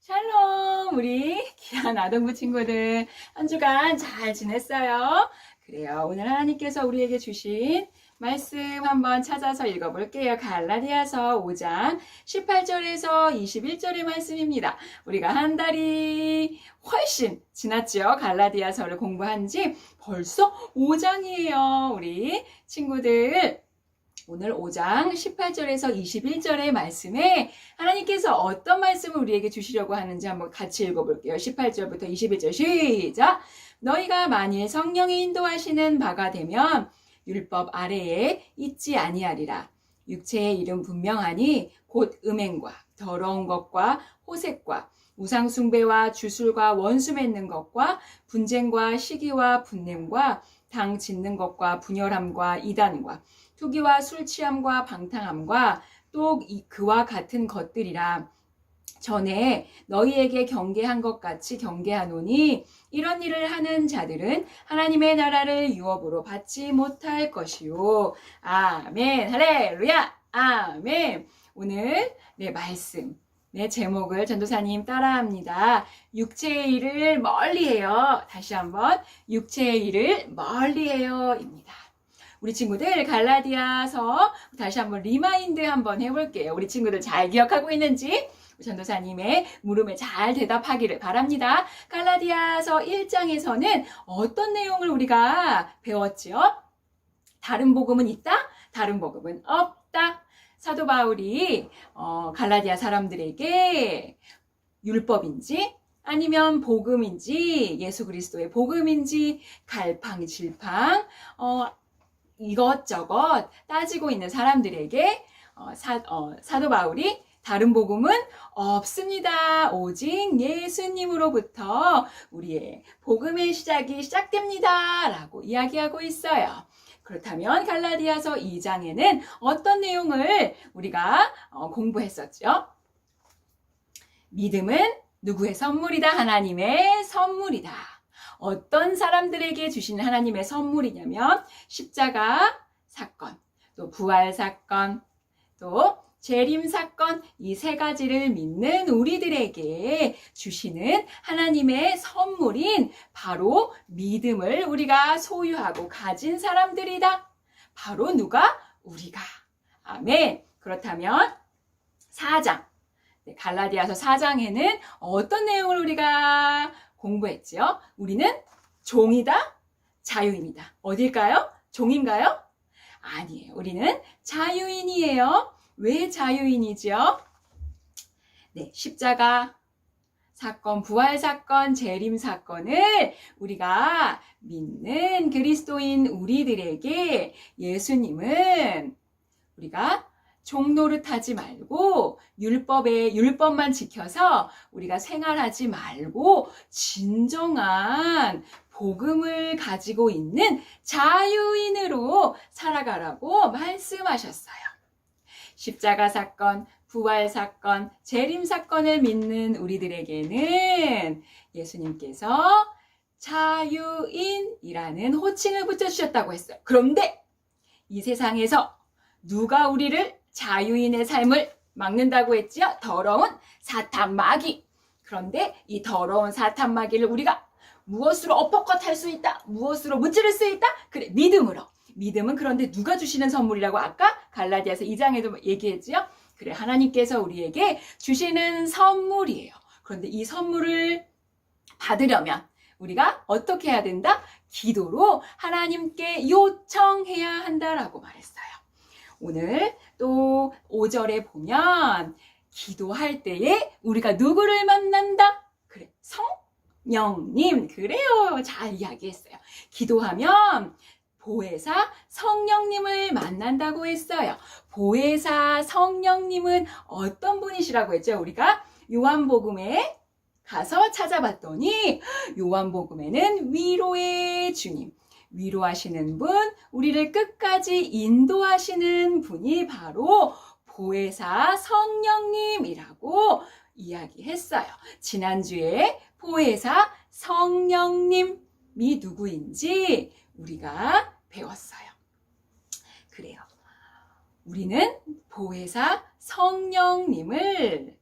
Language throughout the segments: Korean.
샬롬, 우리 귀한 아동부 친구들 한 주간 잘 지냈어요? 그래요. 오늘 하나님께서 우리에게 주신 말씀 한번 찾아서 읽어볼게요. 갈라디아서 5장 18절에서 21절의 말씀입니다. 우리가 한 달이 훨씬 지났죠. 갈라디아서를 공부한 지 벌써 5장이에요. 우리 친구들. 오늘 5장 18절에서 21절의 말씀에 하나님께서 어떤 말씀을 우리에게 주시려고 하는지 한번 같이 읽어볼게요. 18절부터 21절 시작! 너희가 만일 성령이 인도하시는 바가 되면 율법 아래에 있지 아니하리라. 육체의 일은 분명하니 곧 음행과 더러운 것과 호색과 우상숭배와 주술과 원수 맺는 것과 분쟁과 시기와 분냄과 당 짓는 것과 분열함과 이단과 투기와 술 취함과 방탕함과 또 그와 같은 것들이라. 전에 너희에게 경계한 것 같이 경계하노니 이런 일을 하는 자들은 하나님의 나라를 유업으로 받지 못할 것이요. 아멘. 할렐루야. 아멘. 오늘 말씀 제목을 전도사님 따라합니다. 육체의 일을 멀리해요. 다시 한번 육체의 일을 멀리해요 입니다. 우리 친구들 갈라디아서 다시 한번 리마인드 한번 해볼게요. 우리 친구들 잘 기억하고 있는지 전도사님의 물음에 잘 대답하기를 바랍니다. 갈라디아서 1장에서는 어떤 내용을 우리가 배웠지요? 다른 복음은 있다? 다른 복음은 없다. 사도 바울이 갈라디아 사람들에게 율법인지 아니면 복음인지 예수 그리스도의 복음인지 갈팡질팡 이것저것 따지고 있는 사람들에게 사도 바울이 다른 복음은 없습니다. 오직 예수님으로부터 우리의 복음의 시작이 시작됩니다. 라고 이야기하고 있어요. 그렇다면 갈라디아서 2장에는 어떤 내용을 우리가 공부했었죠? 믿음은 누구의 선물이다? 하나님의 선물이다. 어떤 사람들에게 주시는 하나님의 선물이냐면 십자가 사건, 또 부활 사건, 또 재림 사건, 이 세 가지를 믿는 우리들에게 주시는 하나님의 선물인 바로 믿음을 우리가 소유하고 가진 사람들이다. 바로 누가? 우리가. 아멘. 그렇다면 4장, 갈라디아서 4장에는 어떤 내용을 우리가 공부했지요? 우리는 종이다? 자유인이다. 어딜까요? 종인가요? 아니에요. 우리는 자유인이에요. 왜 자유인이죠? 십자가 사건, 부활 사건, 재림 사건을 우리가 믿는 그리스도인 우리들에게 예수님은 우리가 종노릇하지 말고 율법만 지켜서 우리가 생활하지 말고 진정한 복음을 가지고 있는 자유인으로 살아가라고 말씀하셨어요. 십자가 사건, 부활 사건, 재림 사건을 믿는 우리들에게는 예수님께서 자유인이라는 호칭을 붙여주셨다고 했어요. 그런데 이 세상에서 누가 우리를 자유인의 삶을 막는다고 했지요? 더러운 사탄 마귀. 그런데 이 더러운 사탄 마귀를 우리가 무엇으로 어퍼컷 할 수 있다? 무엇으로 무찌를 수 있다? 그래, 믿음으로. 믿음은 그런데 누가 주시는 선물이라고 아까 갈라디아서 2장에도 얘기했지요? 그래, 하나님께서 우리에게 주시는 선물이에요. 그런데 이 선물을 받으려면 우리가 어떻게 해야 된다? 기도로 하나님께 요청해야 한다라고 말했어요. 오늘 또 5절에 보면 기도할 때에 우리가 누구를 만난다? 그래, 성령님. 그래요. 잘 이야기했어요. 기도하면 보혜사 성령님을 만난다고 했어요. 보혜사 성령님은 어떤 분이시라고 했죠? 우리가 요한복음에 가서 찾아봤더니 요한복음에는 위로의 주님, 위로하시는 분, 우리를 끝까지 인도하시는 분이 바로 보혜사 성령님이라고 이야기했어요. 지난주에 보혜사 성령님이 누구인지 우리가 배웠어요. 그래요. 우리는 보혜사 성령님을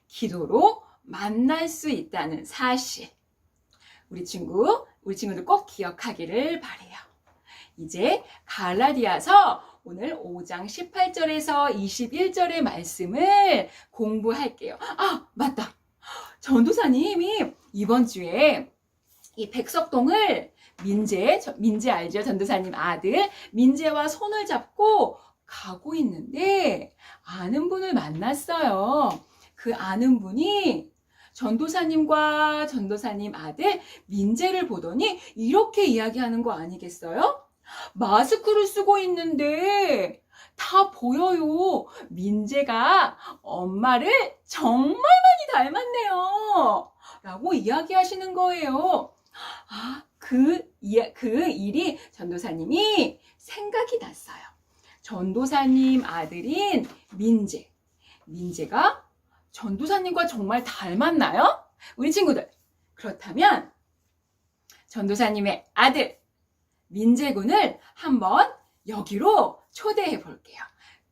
기도로 만날 수 있다는 사실. 우리 친구들 꼭 기억하기를 바래요. 이제 갈라디아서 오늘 5장 18절에서 21절의 말씀을 공부할게요. 아, 맞다. 전도사님이 이번 주에 이 백석동을 민재 알죠? 전도사님 아들 민재와 손을 잡고 가고 있는데 아는 분을 만났어요. 그 아는 분이 전도사님과 전도사님 아들 민재를 보더니 이렇게 이야기하는 거 아니겠어요? 마스크를 쓰고 있는데 다 보여요. 민재가 엄마를 정말 많이 닮았네요. 라고 이야기하시는 거예요. 아, 그 일이 전도사님이 생각이 났어요. 전도사님 아들인 민재가 전도사님과 정말 닮았나요? 우리 친구들, 그렇다면 전도사님의 아들 민재군을 한번 여기로 초대해 볼게요.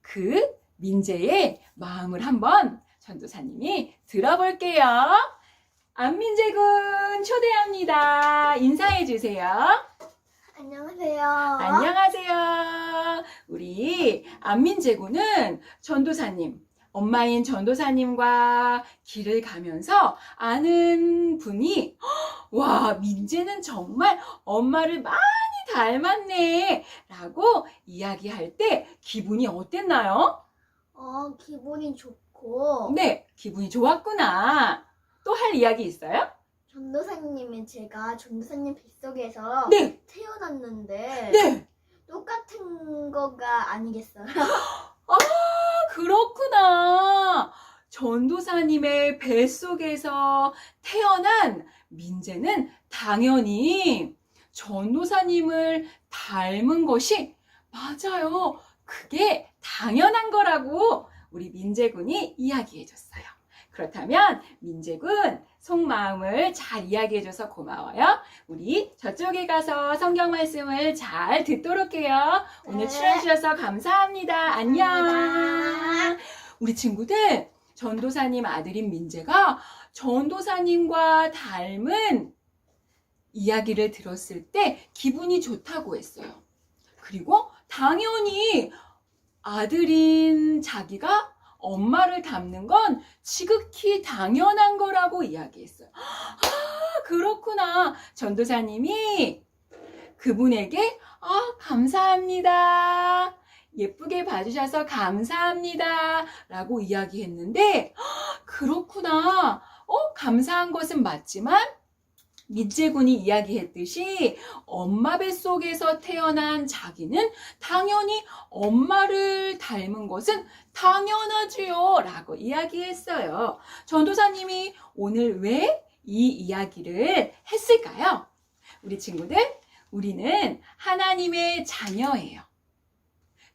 그 민재의 마음을 한번 전도사님이 들어볼게요. 안민재군 초대합니다. 인사해 주세요. 안녕하세요. 안녕하세요. 우리 안민재군은 전도사님, 엄마인 전도사님과 길을 가면서 아는 분이 와, 민재는 정말 엄마를 많이 닮았네 라고 이야기할 때 기분이 어땠나요? 기분이 좋고 네, 기분이 좋았구나. 또 할 이야기 있어요? 전도사님이 제가 전도사님 뱃속에서 네, 태어났는데 네. 똑같은 거가 아니겠어요? 그렇구나. 전도사님의 뱃속에서 태어난 민재는 당연히 전도사님을 닮은 것이 맞아요. 그게 당연한 거라고 우리 민재군이 이야기해 줬어요. 그렇다면 민재군 속마음을 잘 이야기해 줘서 고마워요. 우리 저쪽에 가서 성경 말씀을 잘 듣도록 해요. 오늘 네. 출연해 주셔서 감사합니다. 안녕. 감사합니다. 우리 친구들, 전도사님 아들인 민재가 전도사님과 닮은 이야기를 들었을 때 기분이 좋다고 했어요. 그리고 당연히 아들인 자기가 엄마를 닮는 건 지극히 당연한 거라고 이야기했어요. 아, 그렇구나. 전도사님이 그분에게 감사합니다. 예쁘게 봐주셔서 감사합니다. 라고 이야기했는데 그렇구나. 감사한 것은 맞지만 민재군이 이야기했듯이 엄마 뱃속에서 태어난 자기는 당연히 엄마를 닮은 것은 당연하지요 라고 이야기했어요. 전도사님이 오늘 왜 이 이야기를 했을까요? 우리 친구들, 우리는 하나님의 자녀예요.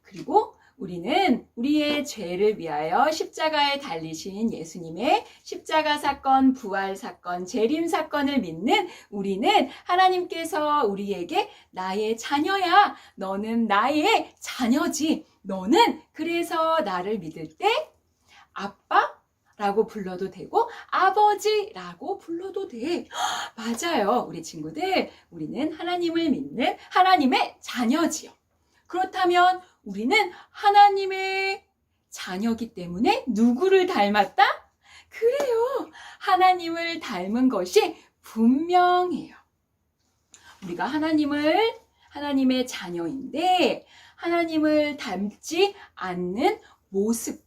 그리고 우리는 우리의 죄를 위하여 십자가에 달리신 예수님의 십자가 사건, 부활 사건, 재림 사건을 믿는 우리는 하나님께서 우리에게 나의 자녀야. 너는 나의 자녀지. 너는 그래서 나를 믿을 때 아빠라고 불러도 되고 아버지라고 불러도 돼. 맞아요. 우리 친구들, 우리는 하나님을 믿는 하나님의 자녀지요. 그렇다면 우리는 하나님의 자녀이기 때문에 누구를 닮았다? 그래요. 하나님을 닮은 것이 분명해요. 우리가 하나님의 자녀인데 하나님을 닮지 않는 모습,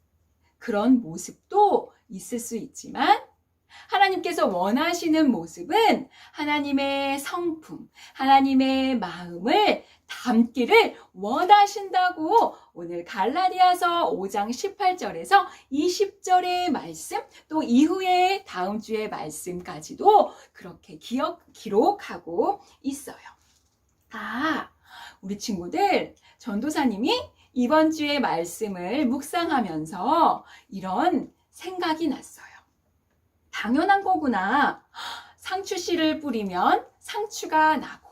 그런 모습도 있을 수 있지만 하나님께서 원하시는 모습은 하나님의 성품, 하나님의 마음을 담기를 원하신다고 오늘 갈라디아서 5장 18절에서 20절의 말씀, 또 이후에 다음 주의 말씀까지도 그렇게 기록하고 있어요. 우리 친구들, 전도사님이 이번 주의 말씀을 묵상하면서 이런 생각이 났어요. 당연한 거구나. 상추씨를 뿌리면 상추가 나고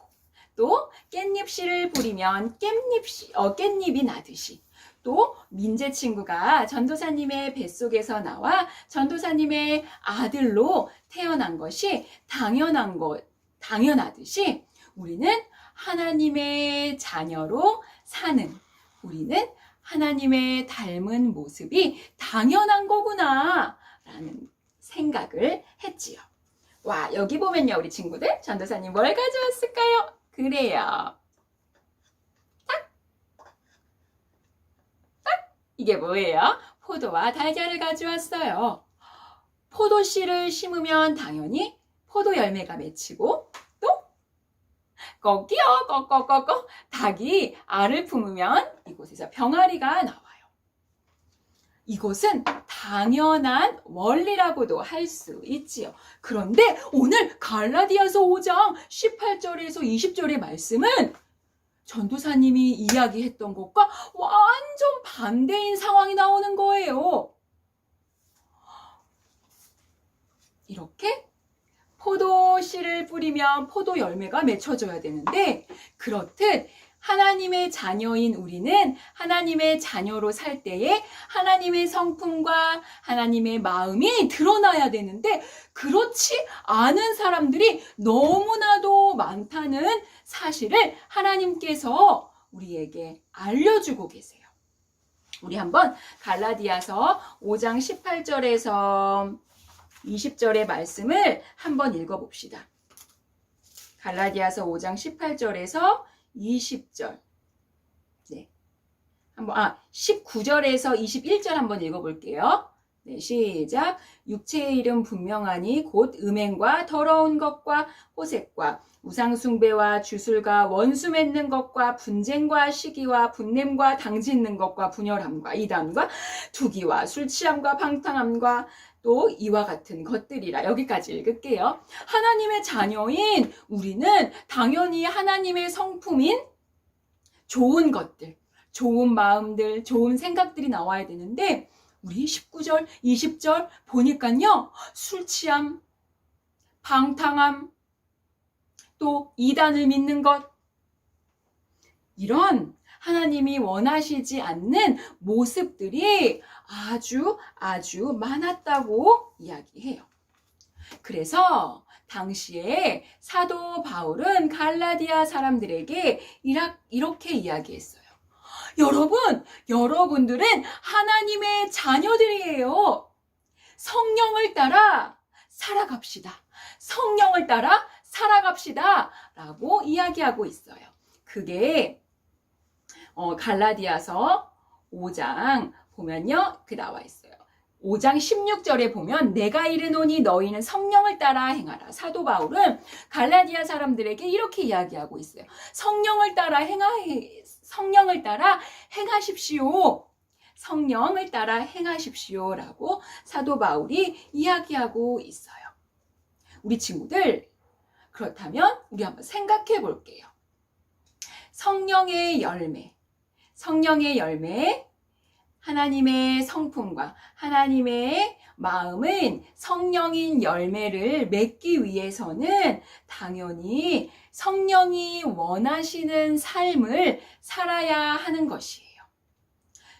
또 깻잎씨를 뿌리면 깻잎이 나듯이 또 민재 친구가 전도사님의 뱃속에서 나와 전도사님의 아들로 태어난 것이 당연하듯이 우리는 하나님의 자녀로 사는, 우리는 하나님의 닮은 모습이 당연한 거구나 라는 생각을 했지요. 와, 여기 보면요, 우리 친구들, 전도사님 뭘 가져왔을까요? 그래요. 이게 뭐예요? 포도와 달걀을 가져왔어요. 포도씨를 심으면 당연히 포도 열매가 맺히고, 또 꺾이요, 꺾 닭이 알을 품으면 이곳에서 병아리가 나와요. 이것은 당연한 원리라고도 할 수 있지요. 그런데 오늘 갈라디아서 5장 18절에서 20절의 말씀은 전도사님이 이야기했던 것과 완전 반대인 상황이 나오는 거예요. 이렇게 포도씨를 뿌리면 포도 열매가 맺혀져야 되는데, 그렇듯 하나님의 자녀인 우리는 하나님의 자녀로 살 때에 하나님의 성품과 하나님의 마음이 드러나야 되는데, 그렇지 않은 사람들이 너무나도 많다는 사실을 하나님께서 우리에게 알려주고 계세요. 우리 한번 갈라디아서 5장 18절에서 20절의 말씀을 한번 읽어봅시다. 갈라디아서 5장 18절에서 20절. 네. 19절에서 21절 한번 읽어볼게요. 네, 시작. 육체의 일은 분명하니 곧 음행과 더러운 것과 호색과 우상숭배와 주술과 원수 맺는 것과 분쟁과 시기와 분냄과 당짓는 것과 분열함과 이단과 투기와 술취함과 방탕함과 또 이와 같은 것들이라. 여기까지 읽을게요. 하나님의 자녀인 우리는 당연히 하나님의 성품인 좋은 것들, 좋은 마음들, 좋은 생각들이 나와야 되는데, 우리 19절, 20절 보니까요, 술취함, 방탕함, 또 이단을 믿는 것, 이런 하나님이 원하시지 않는 모습들이 아주 많았다고 이야기해요. 그래서 당시에 사도 바울은 갈라디아 사람들에게 이렇게 이야기했어요. 여러분들은 하나님의 자녀들이에요. 성령을 따라 살아갑시다. 성령을 따라 살아갑시다. 라고 이야기하고 있어요. 그게 갈라디아서 5장 보면요, 그 나와 있어요. 5장 16절에 보면 내가 이르노니 너희는 성령을 따라 행하라. 사도 바울은 갈라디아 사람들에게 이렇게 이야기하고 있어요. 성령을 따라 행하십시오. 성령을 따라 행하십시오라고 사도 바울이 이야기하고 있어요. 우리 친구들, 그렇다면 우리 한번 생각해 볼게요. 성령의 열매, 하나님의 성품과 하나님의 마음은 성령인 열매를 맺기 위해서는 당연히 성령이 원하시는 삶을 살아야 하는 것이에요.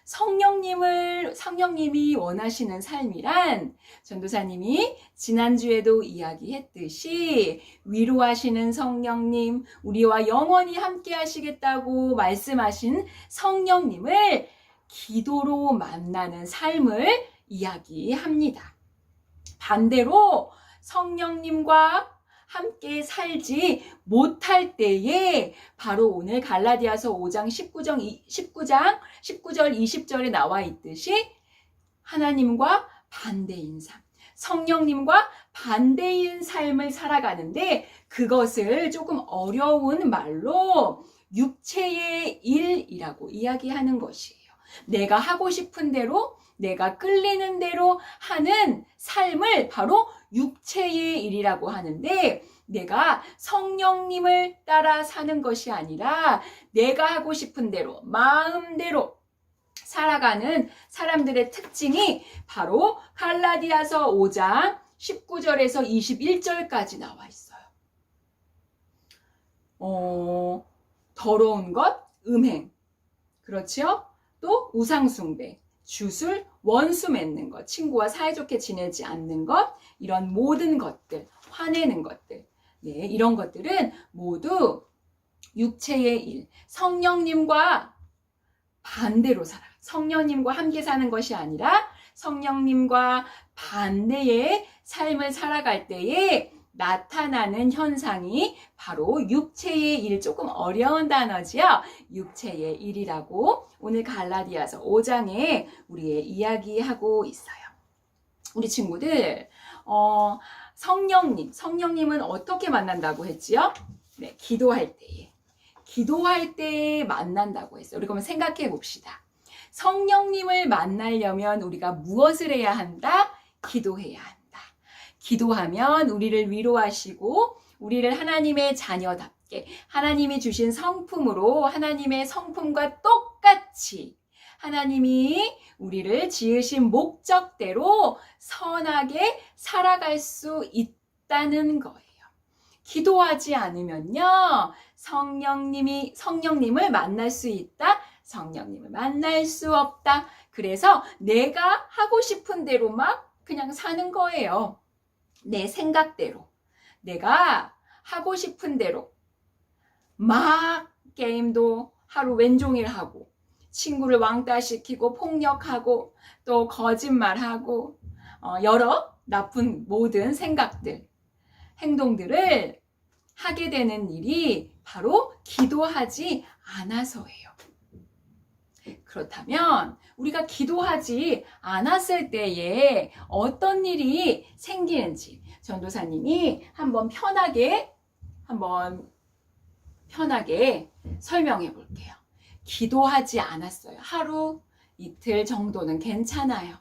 성령님이 원하시는 삶이란 전도사님이 지난주에도 이야기했듯이 위로하시는 성령님, 우리와 영원히 함께 하시겠다고 말씀하신 성령님을 기도로 만나는 삶을 이야기합니다. 반대로 성령님과 함께 살지 못할 때에 바로 오늘 갈라디아서 5장 19절 20절에 나와 있듯이 하나님과 반대인 삶, 성령님과 반대인 삶을 살아가는데, 그것을 조금 어려운 말로 육체의 일이라고 이야기하는 것이에요. 내가 하고 싶은 대로, 내가 끌리는 대로 하는 삶을 바로 육체의 일이라고 하는데, 내가 성령님을 따라 사는 것이 아니라 내가 하고 싶은 대로, 마음대로 살아가는 사람들의 특징이 바로 갈라디아서 5장 19절에서 21절까지 나와 있어요. 더러운 것, 음행. 그렇죠? 또 우상숭배, 주술, 원수 맺는 것, 친구와 사이좋게 지내지 않는 것, 이런 모든 것들, 화내는 것들, 네, 이런 것들은 모두 육체의 일, 성령님과 반대로 살아요. 성령님과 함께 사는 것이 아니라 성령님과 반대의 삶을 살아갈 때에 나타나는 현상이 바로 육체의 일, 조금 어려운 단어지요. 육체의 일이라고 오늘 갈라디아서 5장에 우리의 이야기하고 있어요. 우리 친구들, 성령님은 어떻게 만난다고 했지요? 네, 기도할 때에 만난다고 했어요. 우리 그러면 생각해 봅시다. 성령님을 만나려면 우리가 무엇을 해야 한다? 기도해야 한다. 기도하면 우리를 위로하시고 우리를 하나님의 자녀답게 하나님이 주신 성품으로 하나님의 성품과 똑같이 하나님이 우리를 지으신 목적대로 선하게 살아갈 수 있다는 거예요. 기도하지 않으면요, 성령님을 만날 수 있다, 성령님을 만날 수 없다. 그래서 내가 하고 싶은 대로 막 그냥 사는 거예요. 내 생각대로. 내가 하고 싶은 대로 막 게임도 하루 왼종일 하고, 친구를 왕따시키고 폭력하고 또 거짓말하고 여러 나쁜 모든 생각들, 행동들을 하게 되는 일이 바로 기도하지 않아서예요. 그렇다면 우리가 기도하지 않았을 때에 어떤 일이 생기는지 전도사님이 한번 편하게 설명해 볼게요. 기도하지 않았어요. 하루, 이틀 정도는 괜찮아요.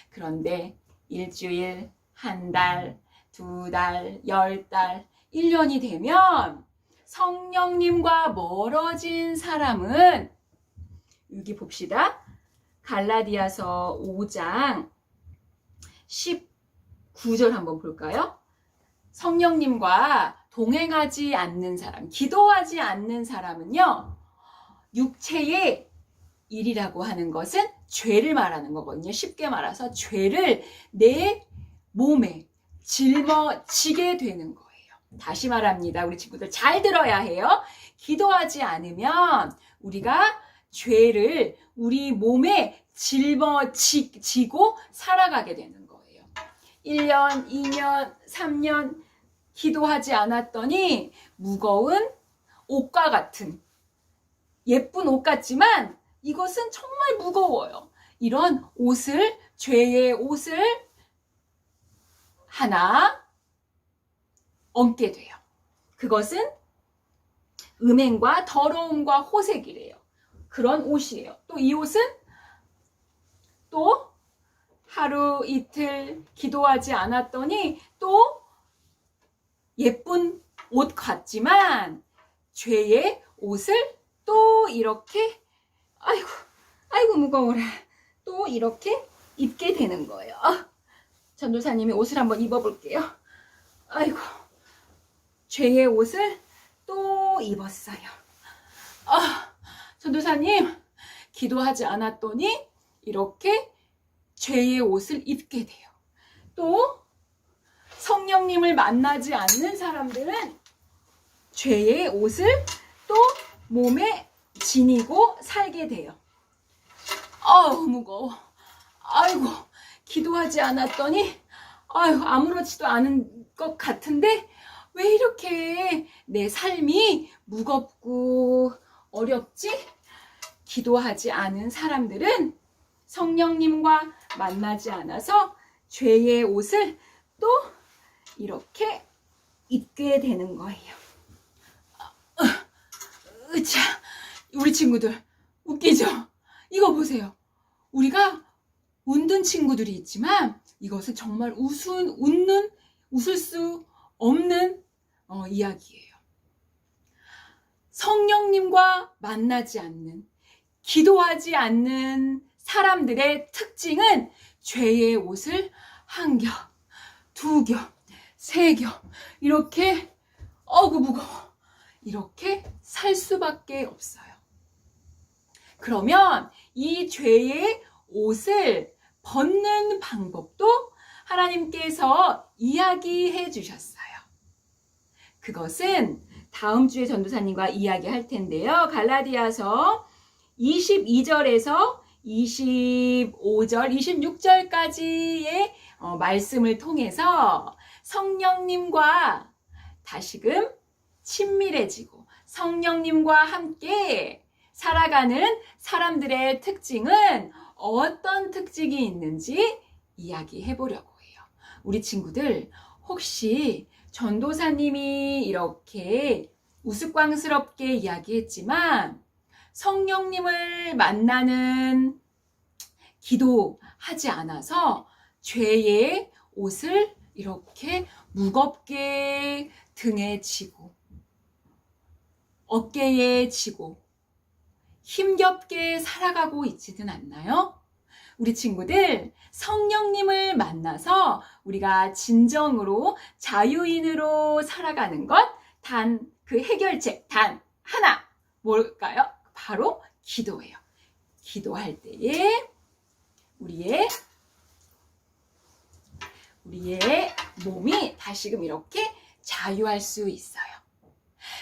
그런데 일주일, 한 달, 두 달, 10달, 1년이 되면 성령님과 멀어진 사람은, 여기 봅시다. 갈라디아서 5장 19절 한번 볼까요? 성령님과 동행하지 않는 사람, 기도하지 않는 사람은요, 육체의 일이라고 하는 것은 죄를 말하는 거거든요. 쉽게 말해서 죄를 내 몸에 짊어지게 되는 거예요. 다시 말합니다. 우리 친구들 잘 들어야 해요. 기도하지 않으면 우리가 죄를 우리 몸에 짊어지고 살아가게 되는 거예요. 1년, 2년, 3년 기도하지 않았더니 무거운 옷과 같은, 예쁜 옷 같지만 이것은 정말 무거워요. 이런 옷을, 죄의 옷을 하나 얹게 돼요. 그것은 음행과 더러움과 호색이래요. 그런 옷이에요. 또 이 옷은 또 하루 이틀 기도하지 않았더니 또 예쁜 옷 같지만 죄의 옷을 또 이렇게, 아이고 무거워라, 또 이렇게 입게 되는 거예요. 전도사님이 옷을 한번 입어볼게요. 아이고, 죄의 옷을 또 입었어요. 전도사님, 기도하지 않았더니 이렇게 죄의 옷을 입게 돼요. 또 성령님을 만나지 않는 사람들은 죄의 옷을 또 몸에 지니고 살게 돼요. 무거워. 아이고, 기도하지 않았더니 아무렇지도 않은 것 같은데 왜 이렇게 내 삶이 무겁고 어렵지? 기도하지 않은 사람들은 성령님과 만나지 않아서 죄의 옷을 또 이렇게 입게 되는 거예요. 우리 친구들 웃기죠? 이거 보세요. 우리가 웃는 친구들이 있지만 이것은 정말 웃을 수 없는 이야기예요. 성령님과 만나지 않는, 기도하지 않는 사람들의 특징은 죄의 옷을 한 겹, 두 겹, 세 겹, 이렇게 무거워, 이렇게 살 수밖에 없어요. 그러면 이 죄의 옷을 벗는 방법도 하나님께서 이야기해 주셨어요. 그것은 다음 주에 전도사님과 이야기할 텐데요. 갈라디아서 22절에서 25절, 26절까지의 말씀을 통해서 성령님과 다시금 친밀해지고 성령님과 함께 살아가는 사람들의 특징은 어떤 특징이 있는지 이야기해 보려고 해요. 우리 친구들, 혹시 전도사님이 이렇게 우스꽝스럽게 이야기했지만 성령님을 만나는 기도하지 않아서 죄의 옷을 이렇게 무겁게 등에 지고 어깨에 지고 힘겹게 살아가고 있지는 않나요? 우리 친구들, 성령님을 만나서 우리가 진정으로 자유인으로 살아가는 것, 그 해결책 단 하나, 뭘까요? 바로 기도예요. 기도할 때에 우리의 몸이 다시금 이렇게 자유할 수 있어요.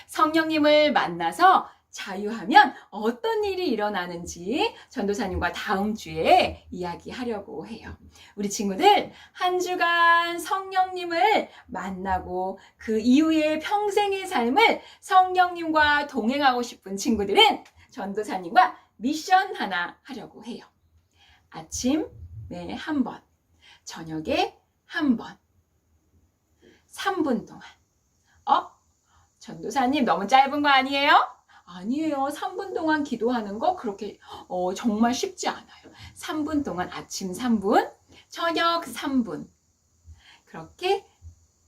성령님을 만나서 자유하면 어떤 일이 일어나는지 전도사님과 다음 주에 이야기하려고 해요. 우리 친구들, 한 주간 성령님을 만나고 그 이후의 평생의 삶을 성령님과 동행하고 싶은 친구들은 전도사님과 미션 하나 하려고 해요. 아침에 한 번, 저녁에 한 번, 3분 동안. 전도사님 너무 짧은 거 아니에요? 아니에요. 3분 동안 기도하는 거 그렇게 정말 쉽지 않아요. 3분 동안 아침 3분, 저녁 3분. 그렇게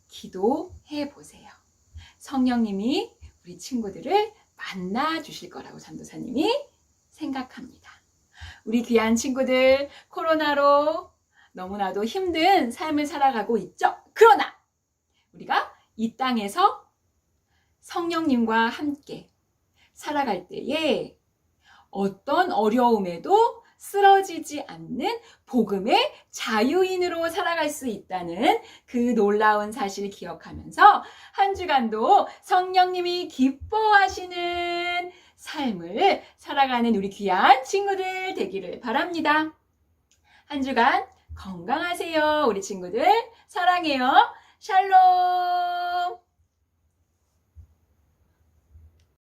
기도해 보세요. 성령님이 우리 친구들을 만나 주실 거라고 전도사님이 생각합니다. 우리 귀한 친구들, 코로나로 너무나도 힘든 삶을 살아가고 있죠? 그러나 우리가 이 땅에서 성령님과 함께 살아갈 때에 어떤 어려움에도 쓰러지지 않는 복음의 자유인으로 살아갈 수 있다는 그 놀라운 사실을 기억하면서 한 주간도 성령님이 기뻐하시는 삶을 살아가는 우리 귀한 친구들 되기를 바랍니다. 한 주간 건강하세요. 우리 친구들 사랑해요. 샬롬.